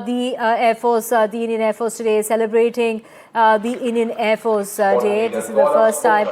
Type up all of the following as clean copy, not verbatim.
The Air Force, the Indian Air Force today is celebrating the Indian Air Force Day. This is the first time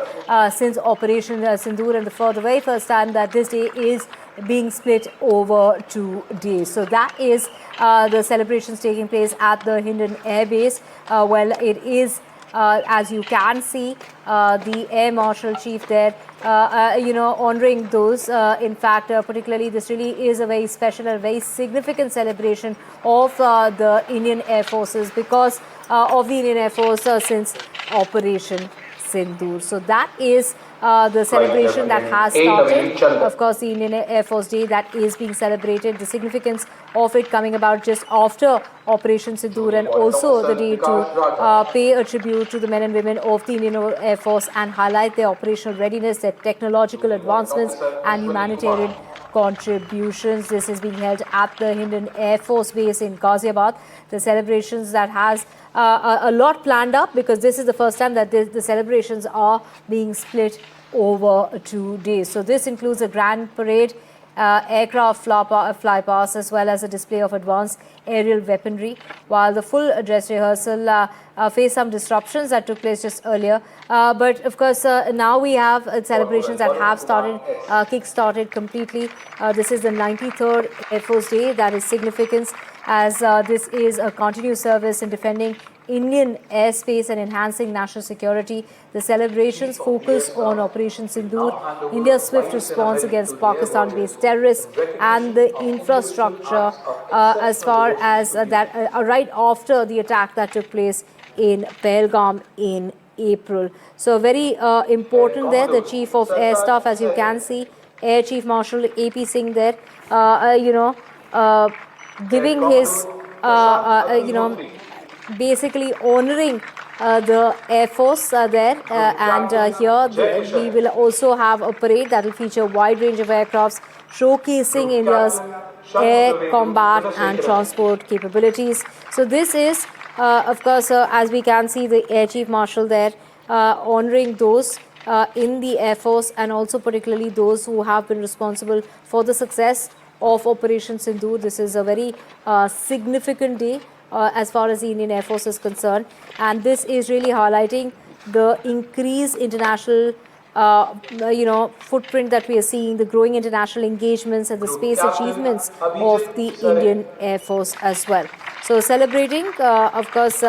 since Operation Sindhur, and for the very first time that this day is being split over 2 days. So that is the celebrations taking place at the Hindon Air Base. Well, it is, as you can see, the Air Marshal Chief there, honoring those. In fact, particularly this really is a very special and very significant celebration of the Indian Air Forces because of the Indian Air Force since Operation Sindhur. So that is the celebration that has started. Of course, the Indian Air Force Day that is being celebrated, the significance of it coming about just after Operation Sindhur, and also the day to pay a tribute to the men and women of the Indian Air Force and highlight their operational readiness, their technological advancements and humanitarian contributions. This is being held at the Hindon Air Force Base in Ghaziabad. The celebrations that has a lot planned up because this is the first time that the celebrations are being split over 2 days. So this includes a grand parade, aircraft flypast, as well as a display of advanced aerial weaponry, while the full dress rehearsal faced some disruptions that took place just earlier. But of course, now we have celebrations that have started, kick-started completely. This is the 93rd Air Force Day. That is significance as this is a continuous service in defending Indian airspace and enhancing national security. The celebrations focus on Operation Sindhur, India's swift response against Pakistan-based terrorists, and the infrastructure as far as that right after the attack that took place in Pahalgam in April. So very important there. The Chief of Air Staff, as you can see, Air Chief Marshal AP Singh there, giving his, basically honoring the Air Force there. And here we will also have a parade that will feature a wide range of aircrafts showcasing India's air combat and transport capabilities. So this is, of course, as we can see, the Air Chief Marshal there honoring those in the Air Force, and also particularly those who have been responsible for the success of Operation Sindhur. This is a very significant day as far as the Indian Air Force is concerned, and this is really highlighting the increased international footprint that we are seeing, the growing international engagements and the space achievements of the Indian Air Force as well. So celebrating, of course,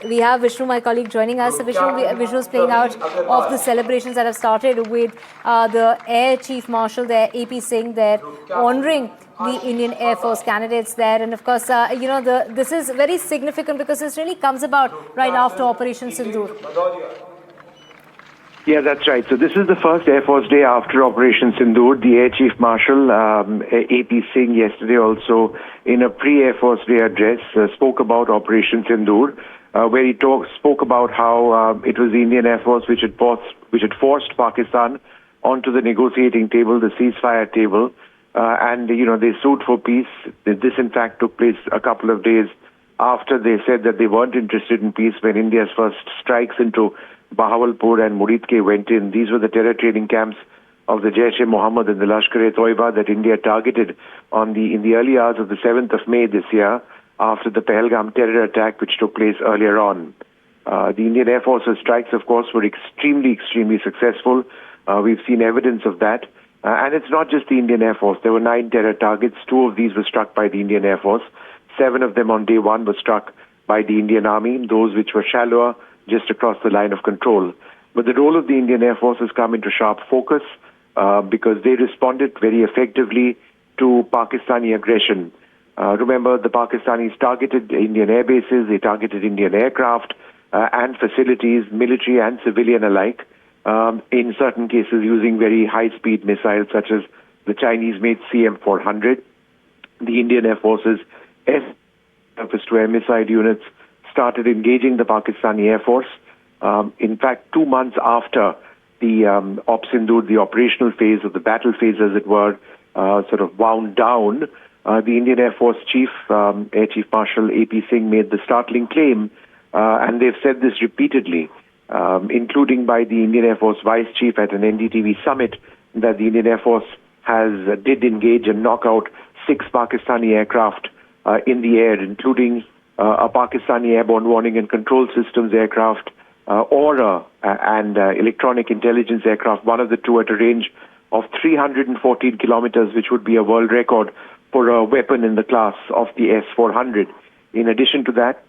we have Vishnu, my colleague, joining us. Vishnu is playing out of the celebrations that have started with the Air Chief Marshal there, AP Singh there, honoring the Indian Air Force candidates there. And of course, this is very significant because this really comes about right after Operation Sindhur. Yeah, that's right. So this is the first Air Force Day after Operation Sindhur. The Air Chief Marshal, AP Singh, yesterday also in a pre-Air Force Day address spoke about Operation Sindhur, where he spoke about how it was the Indian Air Force which had forced Pakistan onto the negotiating table, the ceasefire table, and they sued for peace. This in fact took place a couple of days after they said that they weren't interested in peace when India's first strikes into Bahawalpur and Muridke went in. These were the terror training camps of the Jaish-e-Mohammed and the Lashkar-e-Toiba that India targeted in the early hours of the 7th of May this year after the Pahalgam terror attack which took place earlier on. The Indian Air Force's strikes, of course, were extremely successful. We've seen evidence of that. And it's not just the Indian Air Force. There were 9 terror targets. 2 of these were struck by the Indian Air Force. 7 of them on day 1 were struck by the Indian Army, those which were shallower, just across the line of control. But the role of the Indian Air Force has come into sharp focus because they responded very effectively to Pakistani aggression. Remember, the Pakistanis targeted Indian air bases, they targeted Indian aircraft and facilities, military and civilian alike, in certain cases using very high-speed missiles such as the Chinese-made CM-400. The Indian Air Force's surface-to-air missile units started engaging the Pakistani Air Force. In fact, 2 months after the Op Sindhur, the operational phase of the battle phase, as it were, sort of wound down, the Indian Air Force Chief, Air Chief Marshal AP Singh, made the startling claim, and they've said this repeatedly, including by the Indian Air Force Vice Chief at an NDTV summit, that the Indian Air Force did engage and knock out 6 Pakistani aircraft in the air, including a Pakistani airborne warning and control systems aircraft and electronic intelligence aircraft, one of the two at a range of 314 kilometers, which would be a world record for a weapon in the class of the S-400. In addition to that,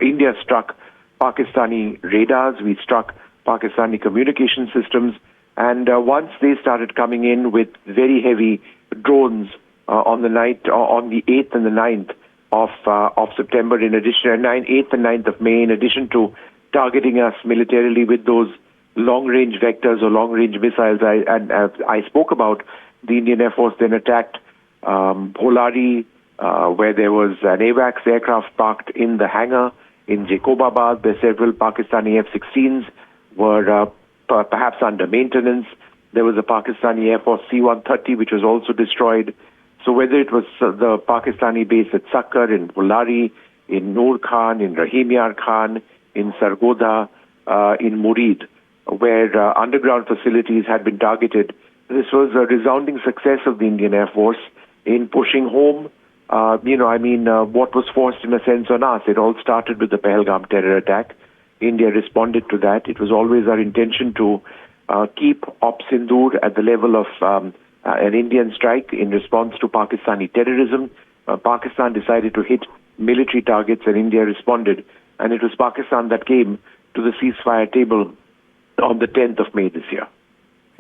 India struck Pakistani radars, we struck Pakistani communication systems, and once they started coming in with very heavy drones on the 8th and the 9th of September, in addition, 8th and 9th of May, in addition to targeting us militarily with those long-range vectors or long-range missiles I spoke about, the Indian Air Force then attacked Bholari, where there was an AWACS aircraft parked in the hangar in Jacobabad, where several Pakistani F-16s were perhaps under maintenance. There was a Pakistani Air Force C-130, which was also destroyed. So whether it was the Pakistani base at Sakkar, in Bholari, in Noor Khan, in Rahim Yar Khan, in Sargodha, in Murid, where underground facilities had been targeted, this was a resounding success of the Indian Air Force in pushing home what was forced in a sense on us. It all started with the Pahalgam terror attack. India responded to that. It was always our intention to keep Op Sindhur at the level of an Indian strike in response to Pakistani terrorism. Pakistan decided to hit military targets and India responded. And it was Pakistan that came to the ceasefire table on the 10th of May this year.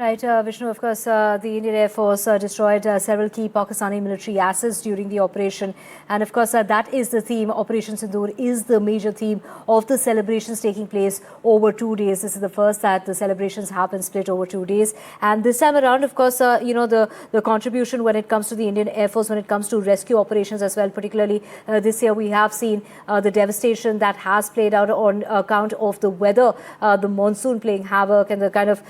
Right, Vishnu, of course, the Indian Air Force destroyed several key Pakistani military assets during the operation. And of course, that is the theme. Operation Sindhur is the major theme of the celebrations taking place over 2 days. This is the first that the celebrations have been split over 2 days. And this time around, of course, the contribution when it comes to the Indian Air Force, when it comes to rescue operations as well, particularly this year, we have seen the devastation that has played out on account of the weather, the monsoon playing havoc, and the kind of,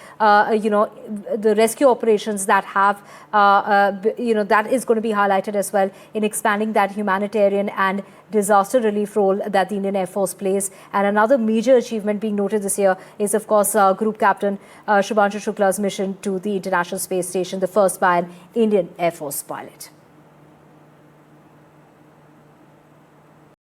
the rescue operations that have, that is going to be highlighted as well in expanding that humanitarian and disaster relief role that the Indian Air Force plays. And another major achievement being noted this year is, of course, Group Captain Shubhanshu Shukla's mission to the International Space Station, the first by an Indian Air Force pilot.